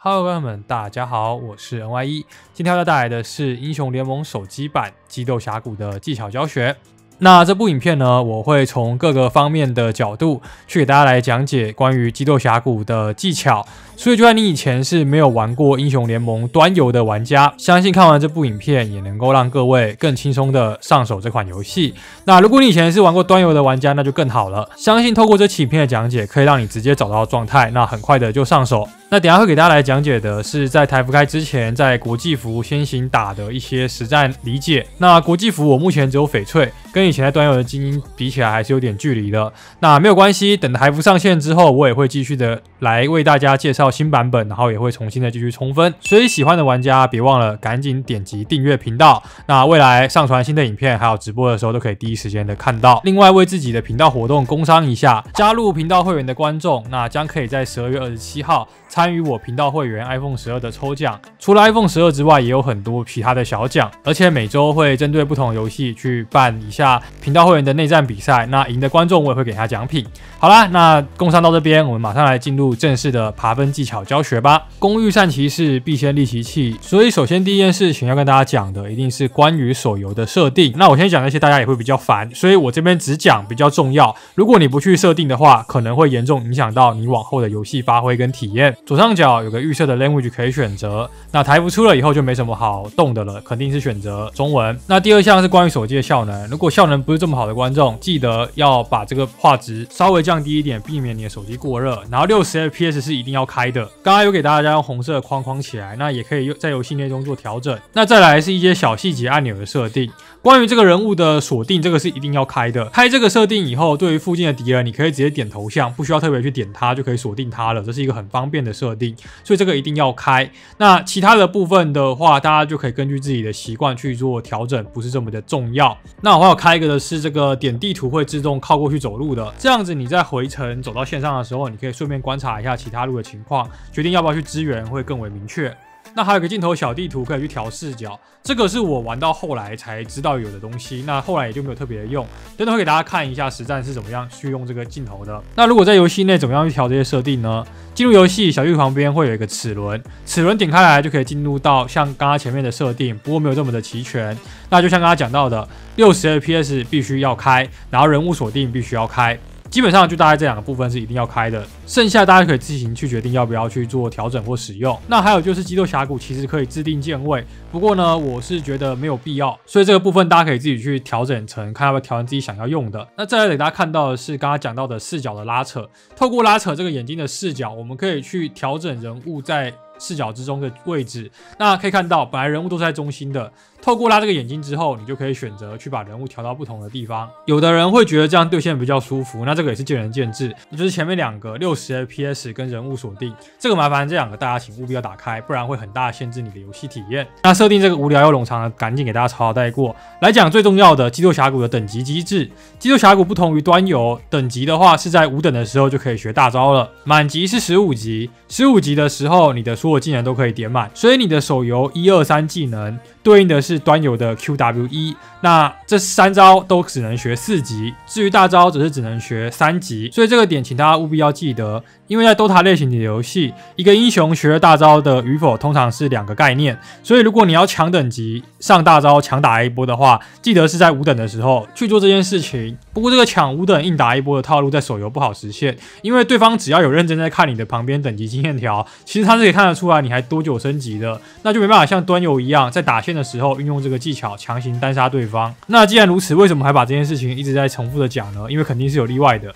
Hello， 朋友们，大家好，我是 NYE， 今天要带来的是英雄联盟手机版激斗峡谷的技巧教学。那这部影片呢，我会从各个方面的角度去给大家来讲解关于激斗峡谷的技巧。所以，就算你以前是没有玩过英雄联盟端游的玩家，相信看完这部影片也能够让各位更轻松的上手这款游戏。那如果你以前是玩过端游的玩家，那就更好了。相信透过这期影片的讲解，可以让你直接找到状态，那很快的就上手。那等一下会给大家来讲解的是在台服开之前，在国际服先行打的一些实战理解。那国际服我目前只有翡翠，跟以前在端游的精英比起来还是有点距离的。那没有关系，等台服上线之后，我也会继续的来为大家介绍新版本，然后也会重新的继续冲分。所以喜欢的玩家别忘了赶紧点击订阅频道。那未来上传新的影片还有直播的时候，都可以第一时间的看到。另外为自己的频道活动工商一下，加入频道会员的观众，那将可以在12月27号参与我频道会员 iPhone 12的抽奖。除了 iPhone 12之外，也有很多其他的小奖，而且每周会针对不同游戏去办一下频道会员的内战比赛。那赢的观众我也会给他奖品。好啦，那工商到这边，我们马上来进入正式的爬分技巧教学吧。工欲善其事，必先利其器。所以首先第一件事情要跟大家讲的，一定是关于手游的设定。那我先讲那些大家也会比较烦，所以我这边只讲比较重要。如果你不去设定的话，可能会严重影响到你往后的游戏发挥跟体验。左上角有个预设的 language 可以选择，那台服出了以后就没什么好动的了，肯定是选择中文。那第二项是关于手机的效能，如果效能不是这么好的观众，记得要把这个画质稍微降低一点，避免你的手机过热。然后60 FPS 是一定要开的，刚刚有给大家用红色的框框起来，那也可以在游戏内中做调整。那再来是一些小细节按钮的设定，关于这个人物的锁定，这个是一定要开的。开这个设定以后，对于附近的敌人，你可以直接点头像，不需要特别去点它就可以锁定它了，这是一个很方便的设定，所以这个一定要开。那其他的部分的话，大家就可以根据自己的习惯去做调整，不是这么的重要。那我还有开一个的是这个点地图会自动靠过去走路的，这样子你在回程走到线上的时候，你可以顺便观察一下其他路的情况，决定要不要去支援会更为明确。那还有个镜头小地图可以去调视角，这个是我玩到后来才知道有的东西，那后来也就没有特别的用，真的会给大家看一下实战是怎么样去用这个镜头的。那如果在游戏内怎么样去调这些设定呢？进入游戏小地图旁边会有一个齿轮，齿轮点开来就可以进入到像刚刚前面的设定，不过没有这么的齐全。那就像刚刚讲到的，60 FPS 必须要开，然后人物锁定必须要开。基本上就大概这两个部分是一定要开的，剩下大家可以自行去决定要不要去做调整或使用。那还有就是激斗峡谷其实可以自定键位，不过呢我是觉得没有必要，所以这个部分大家可以自己去调整成看要不要调整自己想要用的。那再来给大家看到的是刚刚讲到的视角的拉扯，透过拉扯这个眼睛的视角，我们可以去调整人物在视角之中的位置。那可以看到本来人物都是在中心的，透过拉这个眼睛之后，你就可以选择去把人物调到不同的地方。有的人会觉得这样对线比较舒服，那这个也是见仁见智。也就是前面两个60 FPS 跟人物锁定，这个麻烦这两个大家请务必要打开，不然会很大的限制你的游戏体验。那设定这个无聊又冗长的，赶紧给大家草草带过。来讲最重要的激斗峡谷的等级机制。激斗峡谷不同于端游，等级的话是在5等的时候就可以学大招了，满级是15级，15级的时候你的所有技能都可以点满，所以你的手游1、2、3技能对应的是端游的 QWE， 那这3招都只能学4级，至于大招则是只能学3级，所以这个点请大家务必要记得。因为在 DOTA 类型的游戏，一个英雄学大招的与否通常是2个概念，所以如果你要抢等级上大招强打一波的话，记得是在5等的时候去做这件事情。不过这个抢5等硬打一波的套路在手游不好实现，因为对方只要有认真在看你的旁边等级经验条，其实他是可以看得出来你还多久升级的，那就没办法像端游一样在打线的时候运用这个技巧强行单杀对方。那既然如此，为什么还把这件事情一直在重复的讲呢？因为肯定是有例外的。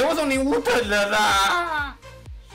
为什么你5等了啦？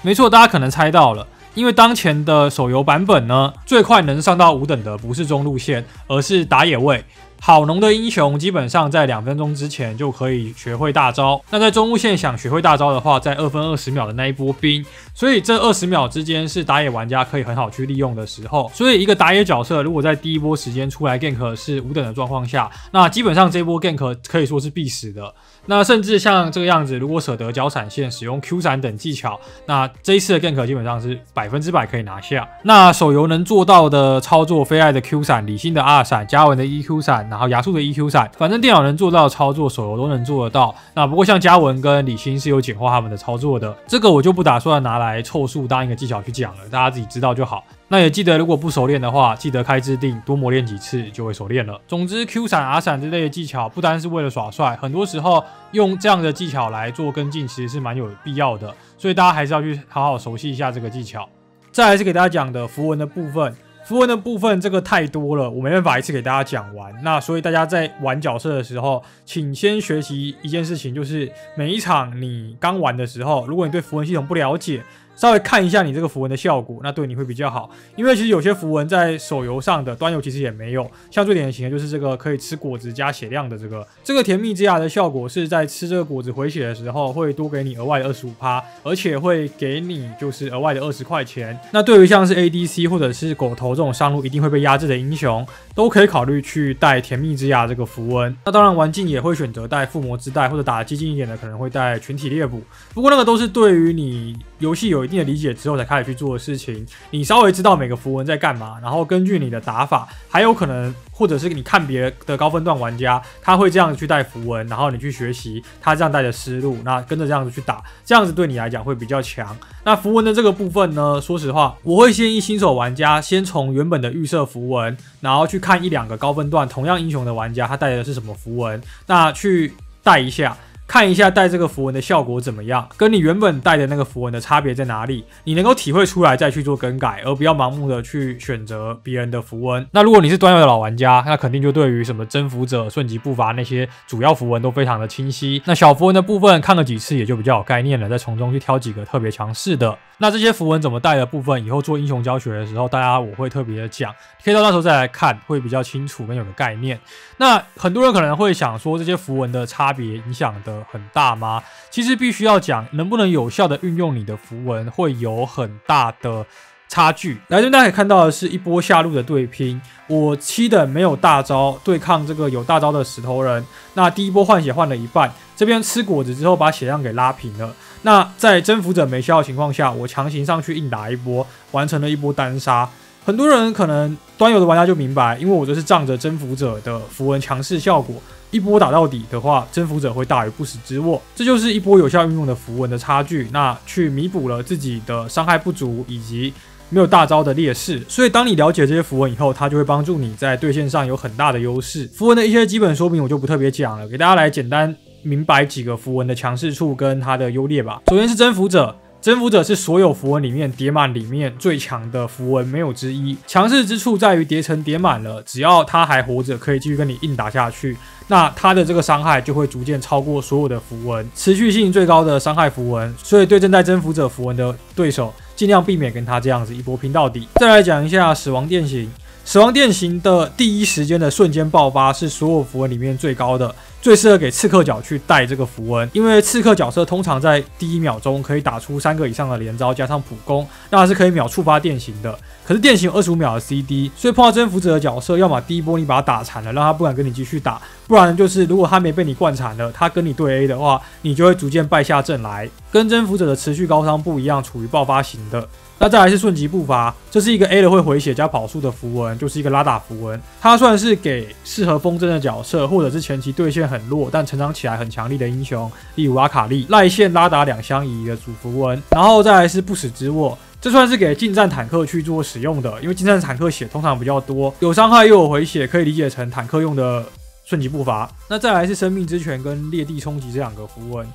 没错，大家可能猜到了，因为当前的手游版本呢，最快能上到5等的不是中路线，而是打野位。好农的英雄基本上在2分钟之前就可以学会大招，那在中路线想学会大招的话，在2分20秒的那一波兵，所以这20秒之间是打野玩家可以很好去利用的时候。所以一个打野角色如果在第一波时间出来 gank 是5等的状况下，那基本上这波 gank 可以说是必死的。那甚至像这个样子，如果舍得交闪现，使用 Q 闪等技巧，那这一次的 gank 基本上是100%可以拿下。那手游能做到的操作，菲艾的 Q 闪、李信的 R 闪、嘉文的 EQ 闪，然后亚素的 EQ 闪，反正电脑能做到的操作，手游都能做得到。那不过像嘉文跟李信是有简化他们的操作的，这个我就不打算拿来凑数当一个技巧去讲了，大家自己知道就好。那也记得，如果不熟练的话，记得开制定，多磨练几次就会熟练了。总之 ，Q 闪、R 闪之类的技巧，不单是为了耍帅，很多时候用这样的技巧来做跟进，其实是蛮有必要的。所以大家还是要去好好熟悉一下这个技巧。再来是给大家讲的符文的部分。符文的部分这个太多了，我没办法一次给大家讲完。那所以大家在玩角色的时候，请先学习一件事情，就是每一场你刚玩的时候，如果你对符文系统不了解，稍微看一下你这个符文的效果，那对你会比较好。因为其实有些符文在手游上的端游其实也没有，像最典型的就是这个可以吃果子加血量的这个甜蜜之牙的效果，是在吃这个果子回血的时候会多给你额外的 25%， 而且会给你就是额外的20块钱。那对于像是 ADC 或者是狗头这种上路一定会被压制的英雄，都可以考虑去带甜蜜之牙这个符文。那当然玩境也会选择带附魔之带，或者打得激进一点的可能会带群体猎捕。不过那个都是对于你游戏有一定的理解之后才开始去做的事情，你稍微知道每个符文在干嘛，然后根据你的打法，还有可能或者是你看别的高分段玩家，他会这样子去带符文，然后你去学习他这样带的思路，那跟着这样子去打，这样子对你来讲会比较强。那符文的这个部分呢，说实话，我会建议新手玩家先从原本的预设符文，然后去看1-2个高分段同样英雄的玩家他带的是什么符文，那去带一下。看一下带这个符文的效果怎么样，跟你原本带的那个符文的差别在哪里，你能够体会出来再去做更改，而不要盲目的去选择别人的符文。那如果你是端游的老玩家，那肯定就对于什么征服者、瞬击步伐那些主要符文都非常的清晰。那小符文的部分看了几次也就比较有概念了，再从中去挑几个特别强势的。那这些符文怎么带的部分，以后做英雄教学的时候，我会特别的讲，可以到那时候再来看，会比较清楚跟有个概念。那很多人可能会想说，这些符文的差别影响的很大吗？其实必须要讲，能不能有效的运用你的符文，会有很大的差距。来这边大家可以看到的是一波下路的对拼，我7等没有大招对抗这个有大招的石头人，那第一波换血换了一半，这边吃果子之后把血量给拉平了。那在征服者没消的情况下，我强行上去硬打一波，完成了一波单杀。很多人可能端游的玩家就明白，因为我就是仗着征服者的符文强势效果，一波打到底的话，征服者会大于不死之握，这就是一波有效运用的符文的差距，那去弥补了自己的伤害不足以及没有大招的劣势。所以当你了解这些符文以后，它就会帮助你在对线上有很大的优势。符文的一些基本说明我就不特别讲了，给大家来简单明白几个符文的强势处跟它的优劣吧。首先是征服者。征服者是所有符文里面叠满里面最强的符文，没有之一。强势之处在于叠层叠满了，只要他还活着，可以继续跟你硬打下去，那他的这个伤害就会逐渐超过所有的符文，持续性最高的伤害符文。所以对正在征服者符文的对手，尽量避免跟他这样子一波拼到底。再来讲一下死亡电刑。死亡电刑的第一时间的瞬间爆发是所有符文里面最高的，最适合给刺客角去带这个符文，因为刺客角色通常在第1秒钟可以打出3个以上的连招加上普攻，那是可以秒触发电刑的。可是电刑有25秒的 CD， 所以碰到征服者的角色，要么第一波你把他打残了，让他不敢跟你继续打，不然就是如果他没被你灌残了，他跟你对 A 的话，你就会逐渐败下阵来。跟征服者的持续高伤不一样，处于爆发型的。那再来是瞬击步伐，这是一个 A 了会回血加跑速的符文，就是一个拉打符文。它算是给适合风筝的角色，或者是前期对线很弱但成长起来很强力的英雄，例如阿卡丽、赖线拉打2相移的主符文。然后再来是不死之握，这算是给近战坦克去做使用的，因为近战坦克血通常比较多，有伤害又有回血，可以理解成坦克用的瞬击步伐。那再来是生命之泉跟裂地冲击这2个符文。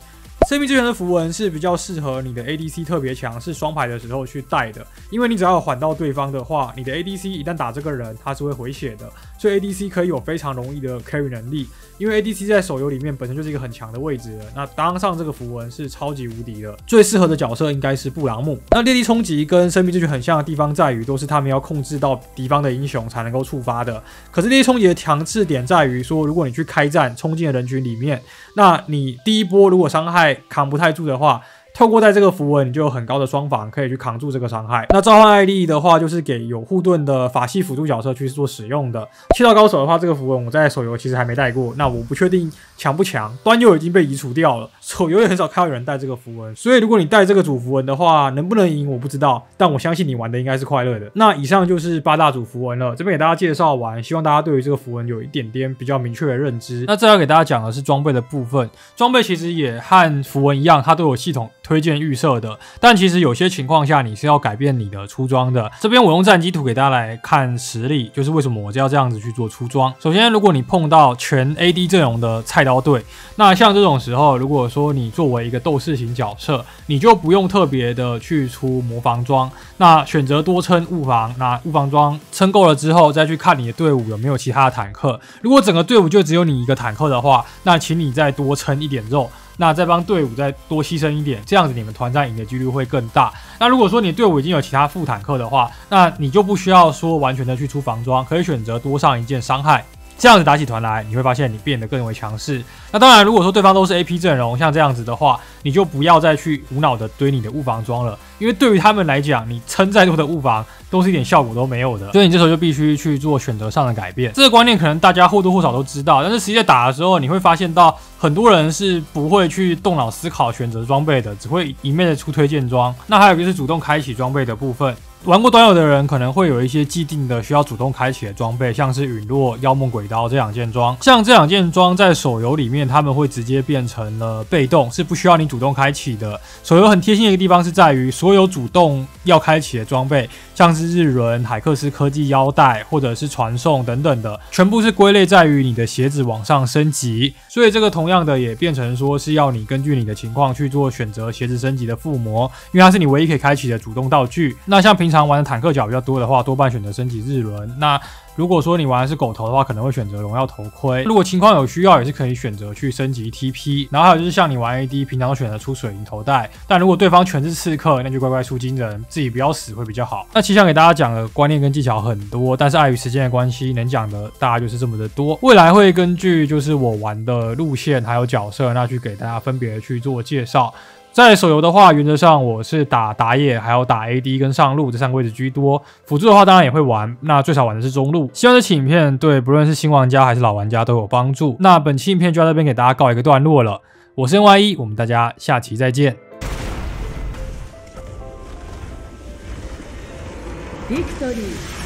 生命之泉的符文是比较适合你的 ADC 特别强，是双排的时候去带的，因为你只要有缓到对方的话，你的 ADC 一旦打这个人，他是会回血的，所以 ADC 可以有非常容易的 carry 能力，因为 ADC 在手游里面本身就是一个很强的位置了，那当上这个符文是超级无敌的，最适合的角色应该是布朗姆。那裂地冲击跟生命之泉很像的地方在于，都是他们要控制到敌方的英雄才能够触发的，可是裂地冲击的强势点在于说，如果你去开战冲进了人群里面，那你第一波如果伤害扛不太住的话，透过带这个符文，你就有很高的双防，可以去扛住这个伤害。那召唤艾丽的话，就是给有护盾的法系辅助角色去做使用的。7道高手的话，这个符文我在手游其实还没带过，那我不确定强不强，端游已经被移除掉了，手游也很少看到有人带这个符文，所以如果你带这个主符文的话，能不能赢我不知道，但我相信你玩的应该是快乐的。那以上就是8大主符文了，这边给大家介绍完，希望大家对于这个符文有一点点比较明确的认知。那再要给大家讲的是装备的部分，装备其实也和符文一样，它都有系统推荐预设的，但其实有些情况下你是要改变你的出装的。这边我用战机图给大家来看实例，就是为什么我要这样子去做出装。首先，如果你碰到全 AD 阵容的菜刀队，那像这种时候，如果说你作为一个斗士型角色，你就不用特别的去出魔防装，那选择多撑物防，那物防装撑够了之后，再去看你的队伍有没有其他的坦克。如果整个队伍就只有你一个坦克的话，那请你再多撑一点肉。那再帮队伍再多牺牲一点，这样子你们团战赢的几率会更大。那如果说你队伍已经有其他副坦克的话，那你就不需要说完全的去出防装，可以选择多上一件伤害。这样子打起团来，你会发现你变得更为强势。那当然，如果说对方都是 AP 阵容，像这样子的话，你就不要再去无脑的堆你的物防装了，因为对于他们来讲，你撑再多的物防都是一点效果都没有的，所以你这时候就必须去做选择上的改变。这个观念可能大家或多或少都知道，但是实际在打的时候，你会发现到很多人是不会去动脑思考选择装备的，只会一昧的出推荐装。那还有就是主动开启装备的部分。玩过端游的人可能会有一些既定的需要主动开启的装备，像是陨落、妖梦鬼刀这两件装。像这两件装在手游里面，他们会直接变成了被动，是不需要你主动开启的。手游很贴心的一个地方是在于，所有主动要开启的装备，像是日轮、海克斯科技腰带或者是传送等等的，全部是归类在于你的鞋子往上升级。所以这个同样的也变成说是要你根据你的情况去做选择鞋子升级的附魔，因为它是你唯一可以开启的主动道具。那像平常玩的坦克角比较多的话，多半选择升级日轮。那如果说你玩的是狗头的话，可能会选择荣耀头盔。如果情况有需要，也是可以选择去升级 TP。然后还有就是像你玩 AD，平常都选择出水银头带，但如果对方全是刺客，那就乖乖出金人，自己不要死会比较好。那其实想给大家讲的观念跟技巧很多，但是碍于时间的关系，能讲的大概就是这么的多。未来会根据就是我玩的路线还有角色，那去给大家分别去做介绍。在手游的话，原则上我是打野，还有打 AD 跟上路这3个位置居多。辅助的话当然也会玩，那最少玩的是中路。希望这期影片对不论是新玩家还是老玩家都有帮助。那本期影片就到这边给大家告一个段落了。我是 NY1，我们大家下期再见。Victory